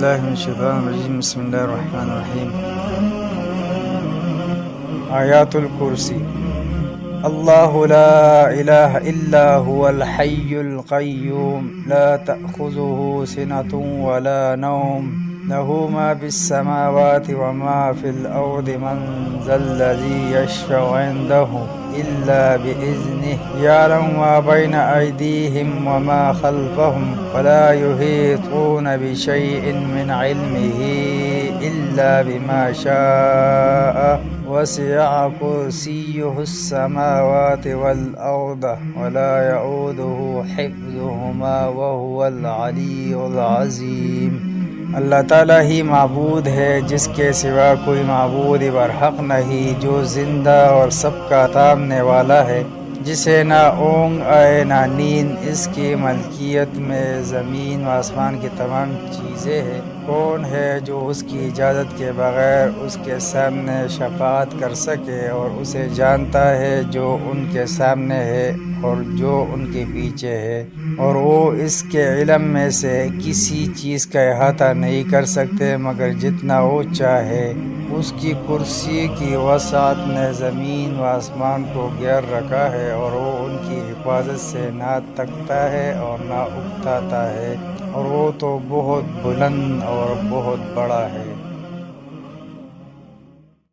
باللہ من الشیطان الرجیم بسم اللہ الرحمن الرحیم۔ آیات الکرسی۔ اللہ لا الہ الا هو الحی القیوم لا تأخذه سنة ولا نوم له ما في السماوات وما في الأرض من ذا الذي يشفع عنده إلا بإذنه يعلم ما بين أيديهم وما خلفهم ولا يحيطون بشيء من علمه إلا بما شاء وسع كرسيه السماوات والأرض ولا يؤوده حفظهما وهو العلي العظيم۔ اللہ تعالیٰ ہی معبود ہے، جس کے سوا کوئی معبود برحق نہیں، جو زندہ اور سب کا تھامنے والا ہے، جسے نہ اونگ آئے نہ نیند، اس کی ملکیت میں زمین و آسمان کی تمام چیزیں ہیں۔ کون ہے جو اس کی اجازت کے بغیر اس کے سامنے شفاعت کر سکے، اور اسے جانتا ہے جو ان کے سامنے ہے اور جو ان کے پیچھے ہے، اور وہ اس کے علم میں سے کسی چیز کا احاطہ نہیں کر سکتے مگر جتنا وہ چاہے۔ اس کی کرسی کی وسعت نے زمین و آسمان کو گھیر رکھا ہے، اور وہ ان کی حفاظت سے نہ تھکتا ہے اور نہ اکتاتا ہے، اور وہ تو بہت بلند اور بہت بڑا ہے۔